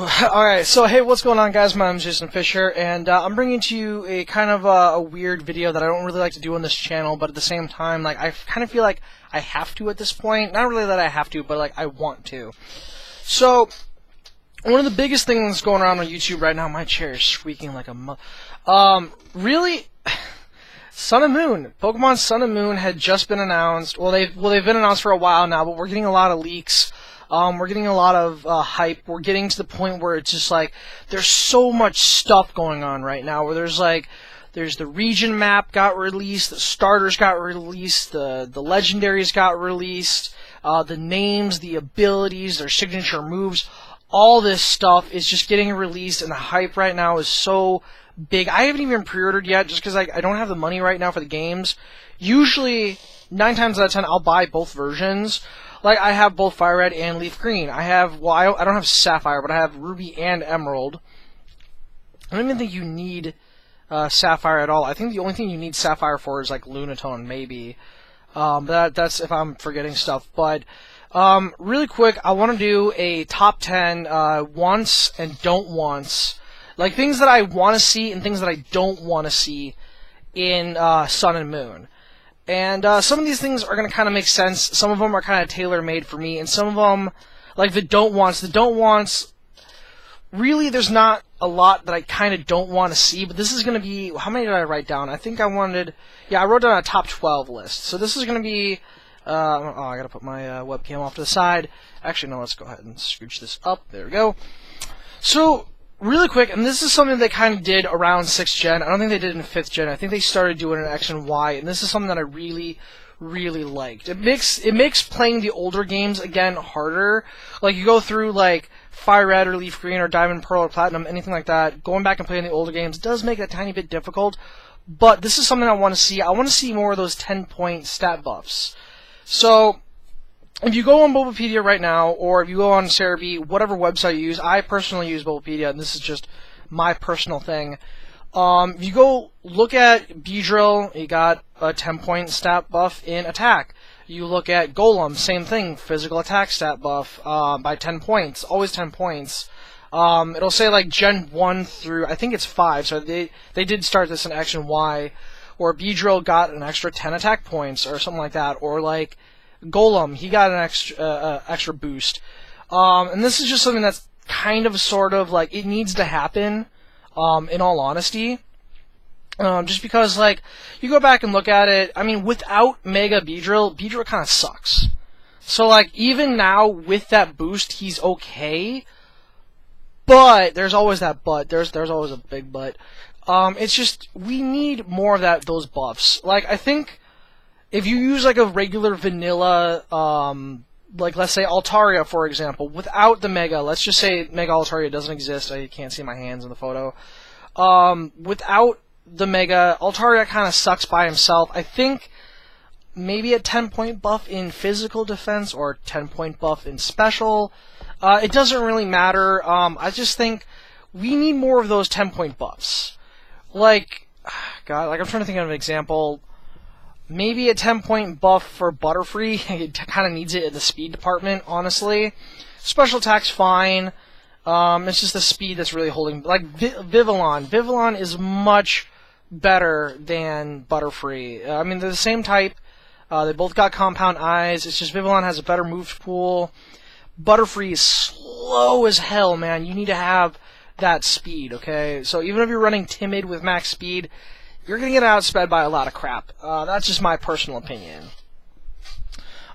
Alright, so hey, what's going on, guys? My name's Jason Fisher, and I'm bringing to you a kind of a weird video that I don't really like to do on this channel, but at the same time, like, I kind of feel like I have to at this point. Not really that I have to, but, like, I want to. So, one of the biggest things going around on YouTube right now, my chair is squeaking like a really, Sun and Moon. Pokemon Sun and Moon had just been announced. Well, they've been announced for a while now, but we're getting a lot of leaks. We're getting a lot of hype. We're getting to the point where it's just like there's so much stuff going on right now. Where there's the region map got released, the starters got released, the legendaries got released, the names, the abilities, their signature moves. All this stuff is just getting released, and the hype right now is so big. I haven't even pre-ordered yet, just because I don't have the money right now for the games. Usually, 9 times out of 10, I'll buy both versions. Like, I have both Fire Red and Leaf Green. I have, well, I don't have Sapphire, but I have Ruby and Emerald. I don't even think you need Sapphire at all. I think the only thing you need Sapphire for is, like, Lunatone, maybe. That's if I'm forgetting stuff. But, really quick, I want to do a top 10 wants and don't wants. Like, things that I want to see and things that I don't want to see in Sun and Moon. And some of these things are going to kind of make sense. Some of them are kind of tailor-made for me. And some of them, like the don't wants, really there's not a lot that I kind of don't want to see. But this is going to be, how many did I write down? I think I wrote down a top 12 list. So this is going to be, I got to put my webcam off to the side. Actually, no, let's go ahead and scooch this up. There we go. So, really quick, and this is something they kind of did around 6th gen. I don't think they did in 5th gen. I think they started doing it in X and Y, and this is something that I really, really liked. It makes playing the older games, again, harder. Like, you go through, like, Fire Red or Leaf Green or Diamond, Pearl, or Platinum, anything like that, going back and playing the older games does make it a tiny bit difficult, but this is something I want to see. I want to see more of those 10-point stat buffs. So, if you go on Bulbapedia right now, or if you go on Cerebi, whatever website you use, I personally use Bulbapedia, and this is just my personal thing. If you go look at Beedrill, you got a 10-point stat buff in attack. You look at Golem, same thing, physical attack stat buff by 10 points, always 10 points. It'll say like Gen 1 through, I think it's 5, so they did start this in X and Y, or Beedrill got an extra 10 attack points, or something like that, or like Golem, he got an extra boost. And this is just something that's kind of, sort of, like, it needs to happen, in all honesty. Just because, like, you go back and look at it, I mean, without Mega Beedrill kind of sucks. So, like, even now, with that boost, he's okay. But, there's always that but. There's always a big but. It's just, we need more of those buffs. Like, I think if you use, like, a regular vanilla, like, let's say Altaria, for example, without the Mega, let's just say Mega Altaria doesn't exist, I can't see my hands in the photo, without the Mega, Altaria kind of sucks by himself. I think maybe a 10-point buff in physical defense, or a 10-point buff in special, it doesn't really matter. I just think we need more of those 10-point buffs. Like, God, like, I'm trying to think of an example. Maybe a 10-point buff for Butterfree. It kind of needs it in the speed department, honestly. Special attack's fine. It's just the speed that's really holding. Like, Vivillon. Vivillon is much better than Butterfree. I mean, they're the same type. They both got compound eyes. It's just Vivillon has a better move pool. Butterfree is slow as hell, man. You need to have that speed, okay? So even if you're running Timid with max speed, you're going to get outsped by a lot of crap. That's just my personal opinion.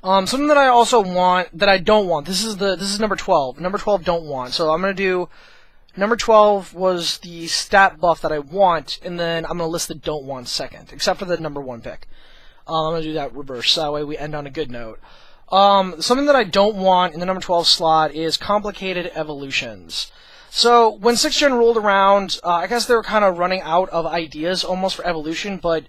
Something that I also want, that I don't want, this is number 12. Number 12, don't want. So I'm going to do, number 12 was the stat buff that I want, and then I'm going to list the don't want second, except for the number 1 pick. I'm going to do that reverse, so that way we end on a good note. Something that I don't want in the number 12 slot is complicated evolutions. So, when 6th gen rolled around, I guess they were kind of running out of ideas almost for evolution, but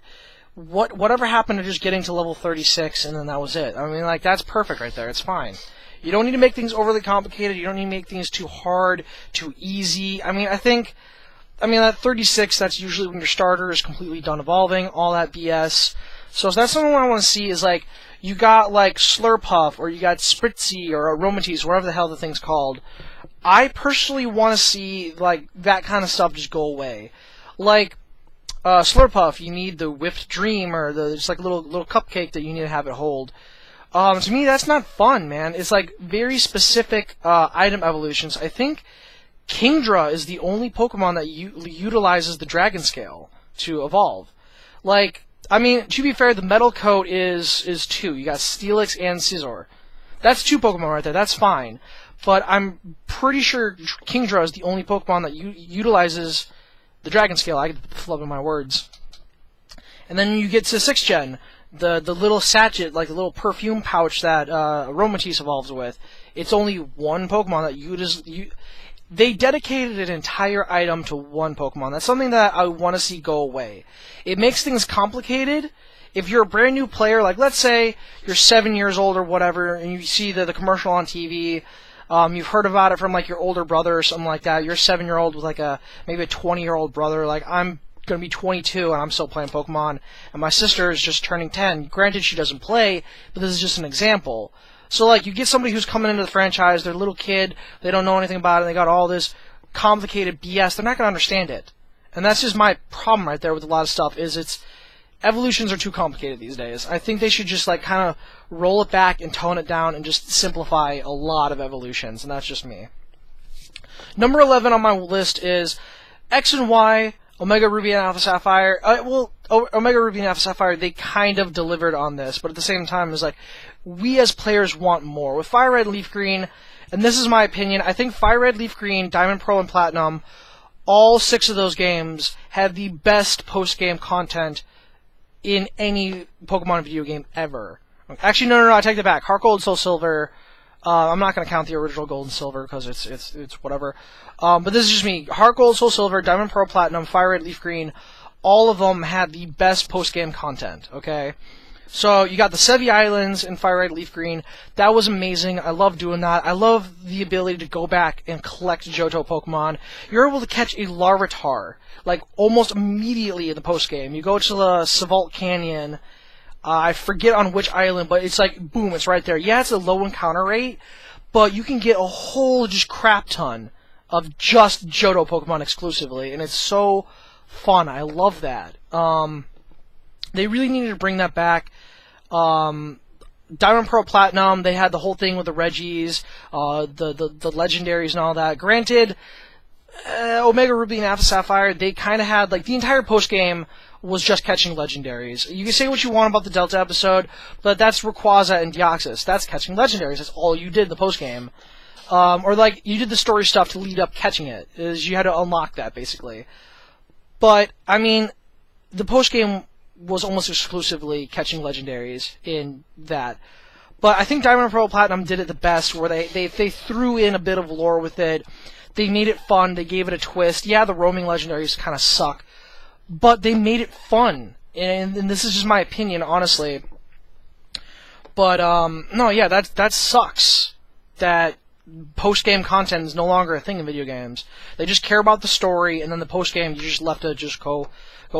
whatever happened to just getting to level 36 and then that was it? I mean, like, that's perfect right there. It's fine. You don't need to make things overly complicated. You don't need to make things too hard, too easy. I mean, at 36, that's usually when your starter is completely done evolving, all that BS. So that's something I want to see is, like, you got, like, Slurpuff, or you got Spritzy, or Aromatisse, whatever the hell the thing's called. I personally want to see, like, that kind of stuff just go away. Like, Slurpuff, you need the Whipped Dream, or just like a little cupcake that you need to have it hold. To me, that's not fun, man. It's like very specific item evolutions. I think Kingdra is the only Pokemon that utilizes the Dragon Scale to evolve. Like, I mean, to be fair, the Metal Coat is 2. You got Steelix and Scizor. That's 2 Pokemon right there. That's fine. But I'm pretty sure Kingdra is the only Pokemon that utilizes the Dragon Scale. I could flub in my words. And then you get to 6th Gen, the little sachet, like the little perfume pouch that Aromatisse evolves with. It's only 1 Pokemon that they dedicated an entire item to 1 Pokemon. That's something that I want to see go away. It makes things complicated. If you're a brand new player, like let's say you're 7 years old or whatever, and you see the commercial on TV, you've heard about it from like your older brother or something like that. You're a 7-year-old with like maybe a 20-year-old brother. Like I'm gonna be 22 and I'm still playing Pokemon, and my sister is just turning 10. Granted, she doesn't play, but this is just an example. So like you get somebody who's coming into the franchise, they're a little kid, they don't know anything about it, they got all this complicated BS. They're not gonna understand it, and that's just my problem right there with a lot of stuff. Evolutions are too complicated these days. I think they should just like kind of roll it back and tone it down and just simplify a lot of evolutions, and that's just me. Number 11 on my list is X and Y, Omega Ruby and Alpha Sapphire. Omega Ruby and Alpha Sapphire, they kind of delivered on this, but at the same time, it's like, we as players want more. With Fire Red, Leaf Green, and this is my opinion, I think Fire Red, Leaf Green, Diamond, Pearl, and Platinum, all 6 of those games have the best post-game content in any Pokemon video game ever. Actually, no, I take that back. Heart Gold, Soul Silver. I'm not going to count the original Gold and Silver because it's whatever. But this is just me. Heart Gold, Soul Silver, Diamond, Pearl, Platinum, Fire Red, Leaf Green. All of them had the best post-game content. Okay. So you got the Sevi Islands in Fire Red, Leaf Green. That was amazing. I love doing that. I love the ability to go back and collect Johto Pokemon. You're able to catch a Larvitar, like, almost immediately in the post-game. You go to the Savalt Canyon. I forget on which island, but it's like, boom, it's right there. Yeah, it's a low encounter rate, but you can get a whole just crap ton of just Johto Pokemon exclusively, and it's so fun. I love that. They really needed to bring that back. Diamond, Pearl, Platinum, they had the whole thing with the Reggies, the legendaries and all that. Granted, Omega Ruby and Alpha Sapphire, they kind of had, like, the entire post-game was just catching legendaries. You can say what you want about the Delta episode, but that's Rayquaza and Deoxys. That's catching legendaries. That's all you did in the post-game. Or, like, you did the story stuff to lead up catching it. You had to unlock that, basically. But, I mean, the post-game was almost exclusively catching legendaries in that. But I think Diamond and Pearl Platinum did it the best, where they threw in a bit of lore with it. They made it fun. They gave it a twist. Yeah, the roaming legendaries kind of suck, but they made it fun. And this is just my opinion, honestly. But no, yeah, that sucks. That post-game content is no longer a thing in video games. They just care about the story, and then the post-game, you just left to just go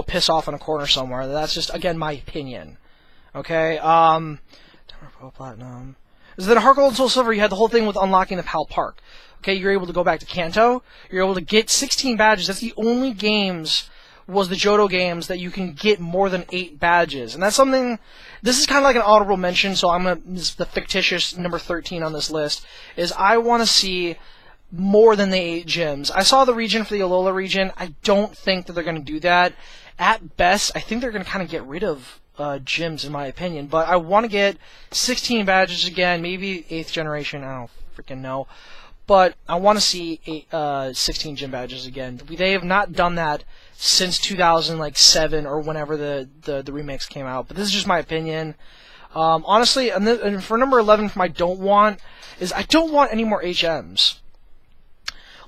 piss off in a corner somewhere. That's just, again, my opinion. Okay, Platinum. So then Heart Gold and Soul Silver, you had the whole thing with unlocking the PAL Park. Okay, you're able to go back to Kanto. You're able to get 16 badges. That's the only games, was the Johto games, that you can get more than 8 badges. And that's something, this is kind of like an honorable mention, so this is the fictitious number 13 on this list, is I want to see more than the 8 gyms. I saw the region for the Alola region. I don't think that they're going to do that. At best, I think they're going to kind of get rid of gyms, in my opinion. But I want to get 16 badges again, maybe 8th generation, I don't freaking know. But I want to see 16 gym badges again. They have not done that since 2007 or whenever the remakes came out. But this is just my opinion. Honestly, and for number 11, from I don't want any more HMs.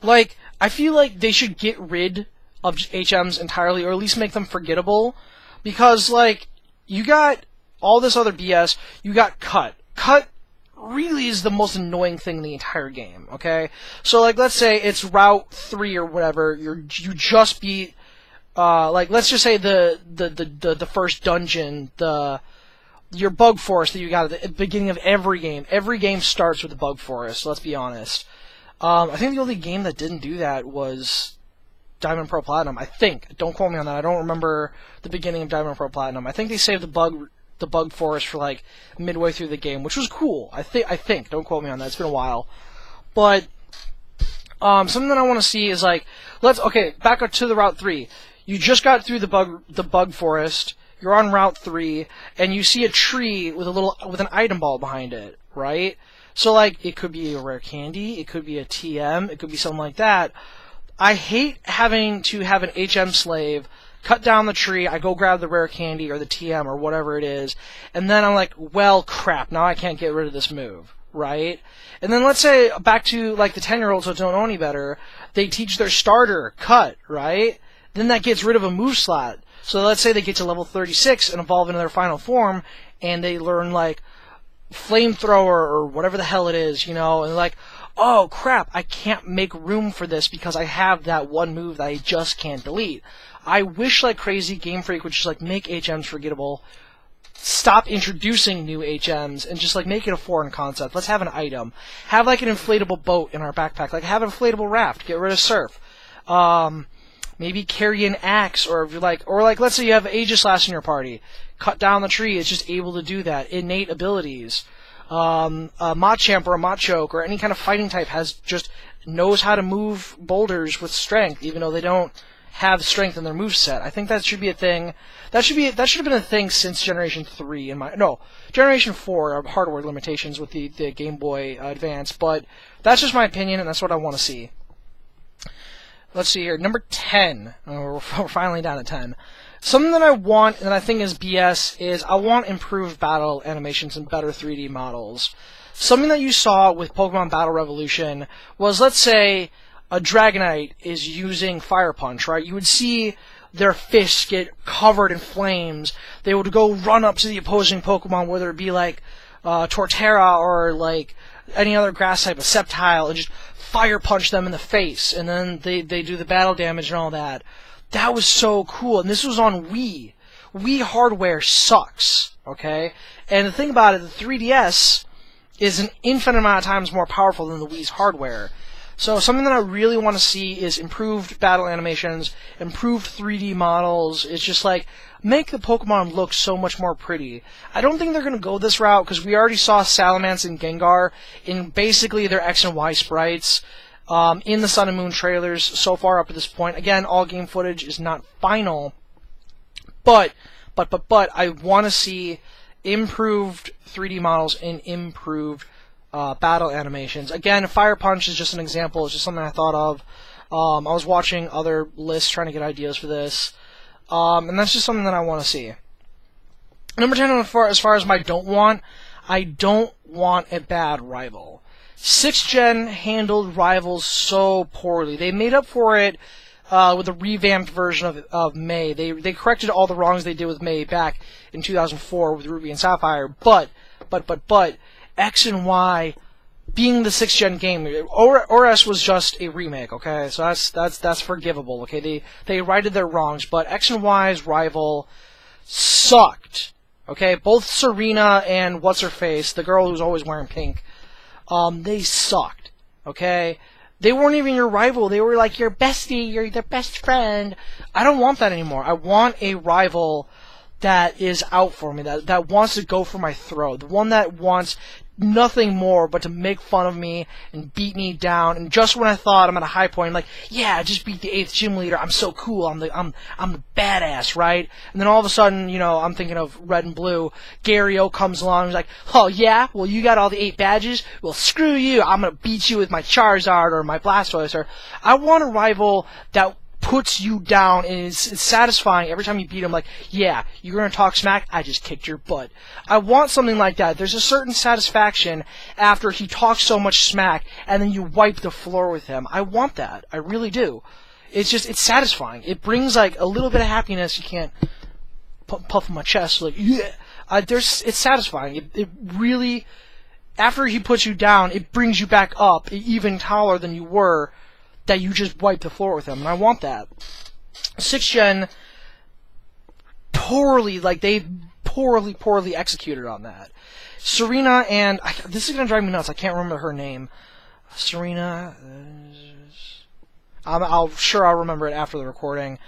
Like, I feel like they should get rid of HMs entirely, or at least make them forgettable. Because, like, you got all this other BS. You got Cut. Cut really is the most annoying thing in the entire game, okay? So, like, let's say it's Route 3 or whatever, you just beat, like, let's just say the first dungeon, your Bug Forest that you got at the beginning of every game. Every game starts with a Bug Forest, let's be honest. I think the only game that didn't do that was Diamond Pro Platinum. I think. Don't quote me on that. I don't remember the beginning of Diamond Pro Platinum. I think they saved the bug forest for like midway through the game, which was cool. I think. Don't quote me on that. It's been a while. But something that I want to see is like, back up to the Route 3. You just got through the bug forest. You're on Route 3, and you see a tree with an item ball behind it, right? So like, it could be a rare candy, it could be a TM, it could be something like that. I hate having to have an HM slave cut down the tree, I go grab the rare candy or the TM or whatever it is, and then I'm like, well, crap, now I can't get rid of this move, right? And then let's say, back to like the 10-year-olds who don't know any better, they teach their starter cut, right? Then that gets rid of a move slot. So let's say they get to level 36 and evolve into their final form, and they learn like flamethrower or whatever the hell it is, and they're like, oh crap, I can't make room for this because I have that one move that I just can't delete. I wish like crazy Game Freak would just like make HMs forgettable, stop introducing new HMs, and just like make it a foreign concept. Let's have an item. Have like an inflatable boat in our backpack, like have an inflatable raft, get rid of surf. Maybe carry an axe, or if you're like, let's say you have Aegislash in your party, cut down the tree, it's just able to do that. Innate abilities. A Machamp or a Machoke or any kind of fighting type knows how to move boulders with strength, even though they don't have strength in their moveset. I think that should be a thing. That should have been a thing since Generation 3 Generation 4 hardware limitations with the Game Boy Advance, but that's just my opinion, and that's what I want to see. Let's see here. Number 10. We're finally down at 10. Something that I want, and I think is BS, is I want improved battle animations and better 3D models. Something that you saw with Pokemon Battle Revolution was, let's say, a Dragonite is using Fire Punch, right? You would see their fists get covered in flames. They would go run up to the opposing Pokemon, whether it be like Torterra or like any other grass type, a Sceptile, and just Fire Punch them in the face, and then they do the battle damage and all that. That was so cool, and this was on Wii. Wii hardware sucks, okay? And the thing about it, the 3DS is an infinite amount of times more powerful than the Wii's hardware. So something that I really want to see is improved battle animations, improved 3D models. It's just like, make the Pokemon look so much more pretty. I don't think they're going to go this route, because we already saw Salamence and Gengar in basically their X and Y sprites in the Sun and Moon trailers so far up to this point. Again, all game footage is not final, but I want to see improved 3D models and improved battle animations. Again, Fire Punch is just an example. It's just something I thought of. I was watching other lists trying to get ideas for this. And that's just something that I want to see. Number 10, as far as my don't want, I don't want a bad rival. 6th Gen handled rivals so poorly. They made up for it with a revamped version of May. They corrected all the wrongs they did with May back in 2004 with Ruby and Sapphire. But X and Y being the 6th Gen game, ORS was just a remake, okay? So that's forgivable, okay? They righted their wrongs, but X and Y's rival sucked, okay? Both Serena and what's-her-face, the girl who's always wearing pink, they sucked, okay? They weren't even your rival. They were like your bestie, you're their best friend. I don't want that anymore. I want a rival that is out for me, that wants to go for my throat, the one that wants nothing more but to make fun of me and beat me down. And just when I thought I'm at a high point, I'm like, yeah, I just beat the 8th gym leader, I'm so cool, I'm the badass, right? And then all of a sudden, I'm thinking of Red and Blue, Gary-O comes along, he's like, oh yeah, well you got all the 8 badges, well screw you, I'm gonna beat you with my Charizard or my Blastoise. Or I want a rival that puts you down, and it's satisfying every time you beat him. Like, yeah, you're gonna talk smack, I just kicked your butt. I want something like that. There's a certain satisfaction after he talks so much smack and then you wipe the floor with him. I want that. I really do. It's satisfying. It brings like a little bit of happiness. You can't puff on my chest like, yeah. It's satisfying. It really, after he puts you down, it brings you back up even taller than you were, that you just wipe the floor with him, and I want that. 6th Gen, they poorly executed on that. Serena and, this is going to drive me nuts, I can't remember her name. Serena. I'll remember it after the recording.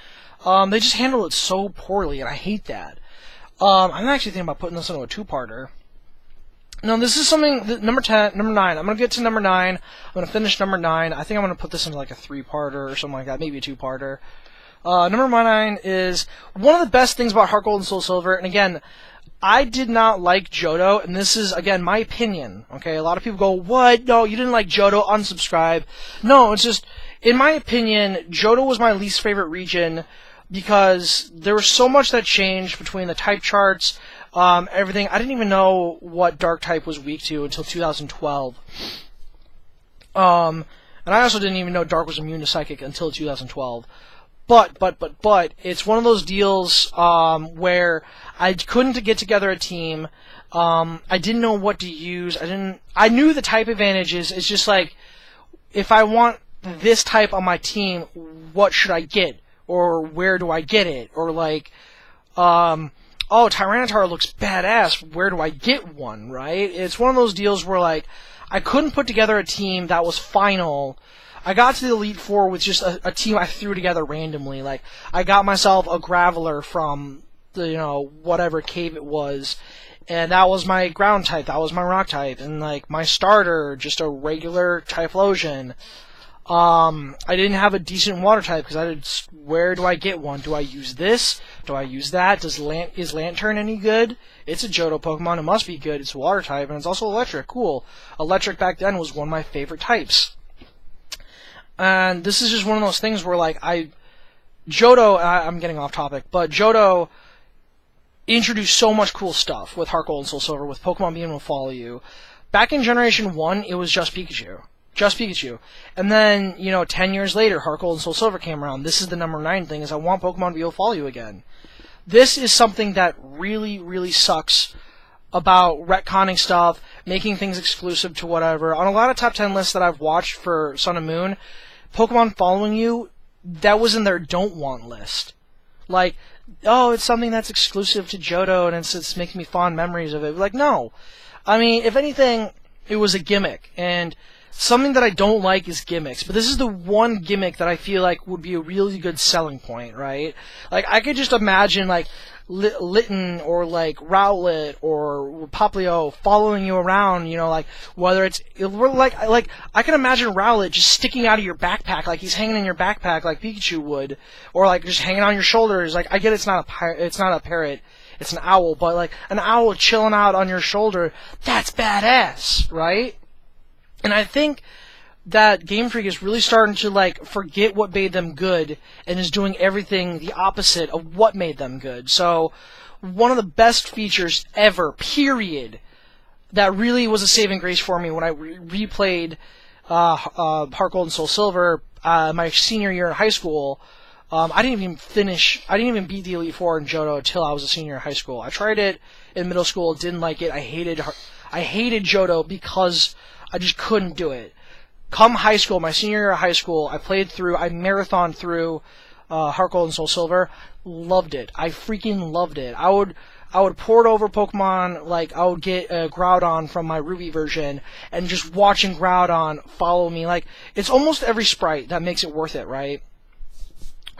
They just handle it so poorly, and I hate that. I'm actually thinking about putting this into a two-parter. No, this is something, number 9. I'm going to get to number 9. I'm going to finish number 9. I think I'm going to put this into like a 3-parter or something like that, maybe a 2-parter. Number 9 is one of the best things about Heart Gold and Soul Silver, and again, I did not like Johto, and this is, again, my opinion, okay? A lot of people go, what? No, you didn't like Johto, unsubscribe. No, it's just, in my opinion, Johto was my least favorite region, because there was so much that changed between the type charts, everything. I didn't even know what Dark type was weak to until 2012. And I also didn't even know Dark was immune to Psychic until 2012. But, it's one of those deals, where I couldn't get together a team, I didn't know what to use, I knew the type advantages, it's just like, if I want this type on my team, what should I get? Or where do I get it? Or like, oh, Tyranitar looks badass, where do I get one, right? It's one of those deals where, like, I couldn't put together a team that was final. I got to the Elite Four with just a team I threw together randomly. Like, I got myself a Graveler from the, whatever cave it was, and that was my ground type, that was my rock type, and, like, my starter, just a regular Typhlosion. I didn't have a decent water type, because where do I get one? Do I use this? Do I use that? Is Lantern any good? It's a Johto Pokemon, it must be good, it's water type, and it's also electric, cool. Electric back then was one of my favorite types. And this is just one of those things where, like, Johto, I'm getting off topic, but Johto introduced so much cool stuff with Heart Gold and Soul Silver, with Pokemon being able to follow you. Back in Generation 1, it was just Pikachu. Just Pikachu. And then, 10 years later, Heart Gold and Soul Silver came around. This is the number 9 thing, is I want Pokemon to be able to follow you again. This is something that really, really sucks about retconning stuff, making things exclusive to whatever. On a lot of top 10 lists that I've watched for Sun and Moon, Pokemon following you, that was in their don't want list. Like, oh, it's something that's exclusive to Johto, and it's making me fond memories of it. Like, no. I mean, if anything, it was a gimmick, and something that I don't like is gimmicks, but this is the one gimmick that I feel like would be a really good selling point, right? Like, I could just imagine, like, Litten or, like, Rowlet or Popplio following you around, like, whether it's, like, I can imagine Rowlet just sticking out of your backpack, like he's hanging in your backpack like Pikachu would, or, like, just hanging on your shoulders. Like, I get it's not a parrot, it's an owl, but, like, an owl chilling out on your shoulder, that's badass, right? And I think that Game Freak is really starting to, like, forget what made them good and is doing everything the opposite of what made them good. So, one of the best features ever, period, that really was a saving grace for me when I replayed Heart Gold and Soul Silver my senior year in high school. I didn't even beat the Elite Four in Johto until I was a senior in high school. I tried it in middle school, didn't like it. I hated Johto because I just couldn't do it. Come high school, my senior year of high school, I marathoned through Heart Gold and Soul Silver. Loved it. I freaking loved it. I would port over Pokemon, like, I would get Groudon from my Ruby version, and just watching Groudon follow me. Like, it's almost every sprite that makes it worth it, right?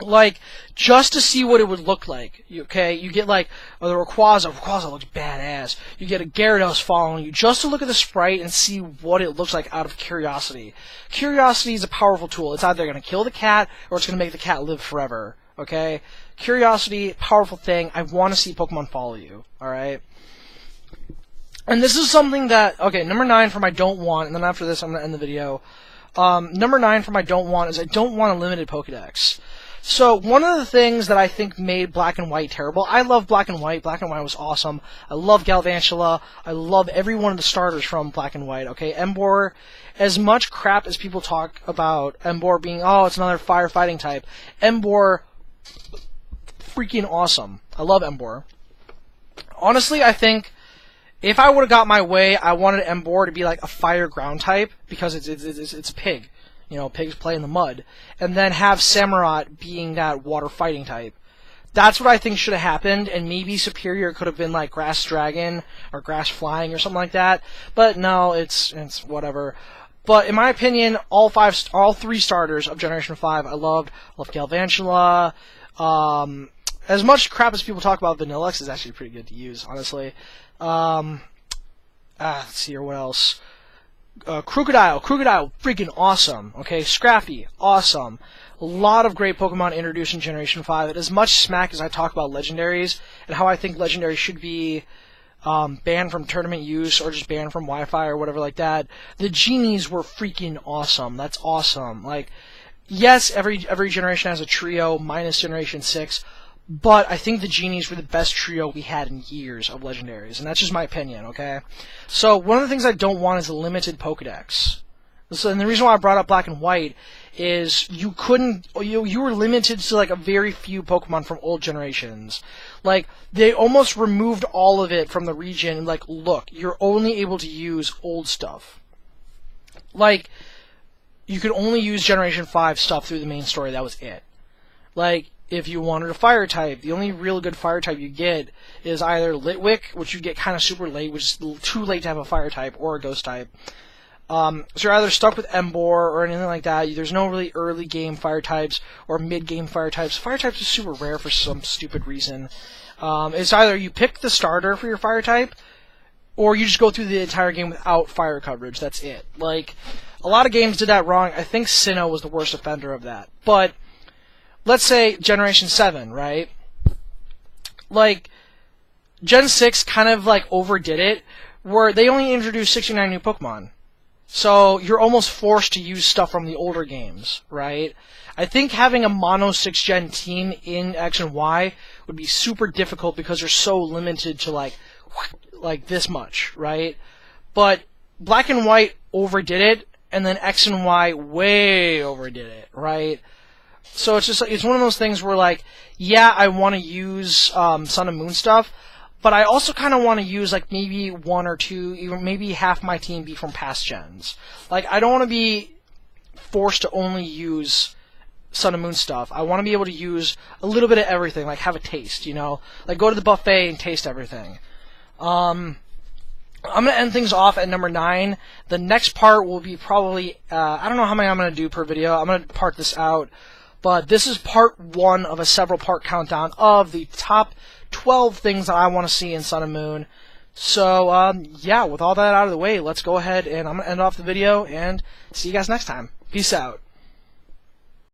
Like, just to see what it would look like, okay? You get, like, the Rayquaza. Rayquaza looks badass. You get a Gyarados following you, just to look at the sprite and see what it looks like out of curiosity. Curiosity is a powerful tool. It's either going to kill the cat, or it's going to make the cat live forever, okay? Curiosity, powerful thing. I want to see Pokemon follow you, alright? And this is something that, okay, number 9 for my don't want, and then after this I'm going to end the video. Number 9 for my don't want is I don't want a limited Pokedex. So, one of the things that I think made Black and White terrible, I love Black and White. Black and White was awesome. I love Galvantula. I love every one of the starters from Black and White, okay? Emboar, as much crap as people talk about Emboar being, oh, it's another firefighting type, Emboar, freaking awesome. I love Emboar. Honestly, I think if I would have got my way, I wanted Emboar to be like a fire ground type, because it's a pig. Pigs play in the mud. And then have Samurott being that water fighting type. That's what I think should have happened, and maybe Superior could have been like Grass Dragon, or Grass Flying, or something like that. But no, it's whatever. But in my opinion, all three starters of Generation 5, I loved. I loved Galvantula. As much crap as people talk about, Vanillix is actually pretty good to use, honestly. Let's see here, what else? Crocodile, freaking awesome. Okay, Scrafty, awesome. A lot of great Pokemon introduced in Generation 5. And as much smack as I talk about legendaries and how I think legendaries should be banned from tournament use or just banned from Wi-Fi or whatever like that, the genies were freaking awesome. That's awesome. Like, yes, every generation has a trio minus Generation 6, but I think the genies were the best trio we had in years of legendaries, and that's just my opinion, okay? So one of the things I don't want is a limited Pokedex. So, and the reason why I brought up Black and White is you were limited to like a very few Pokemon from old generations. Like, they almost removed all of it from the region. Like, look, you're only able to use old stuff. Like, you could only use Generation 5 stuff through the main story. That was it. Like, if you wanted a fire type, the only real good fire type you get is either Litwick, which you get kind of super late, which is too late to have a fire type, or a ghost type. So you're either stuck with Emboar or anything like that. There's no really early game fire types or mid game fire types. Fire types are super rare for some stupid reason. It's either you pick the starter for your fire type, or you just go through the entire game without fire coverage. That's it. Like, a lot of games did that wrong. I think Sinnoh was the worst offender of that. But let's say Generation 7, right? Like, Gen 6 kind of like overdid it, where they only introduced 69 new Pokemon. So you're almost forced to use stuff from the older games, right? I think having a mono 6th gen team in X and Y would be super difficult because you're so limited to like this much, right? But Black and White overdid it, and then X and Y way overdid it, right? So it's just like, it's one of those things where like, yeah, I want to use Sun and Moon stuff, but I also kind of want to use like maybe one or two, even maybe half my team be from past gens. Like, I don't want to be forced to only use Sun and Moon stuff. I want to be able to use a little bit of everything, like have a taste, you know? Like, go to the buffet and taste everything. I'm going to end things off at number 9. The next part will be probably, I don't know how many I'm going to do per video. I'm going to part this out. But this is part 1 of a several part countdown of the top 12 things that I want to see in Sun and Moon. So, yeah, with all that out of the way, let's go ahead and I'm going to end off the video and see you guys next time. Peace out.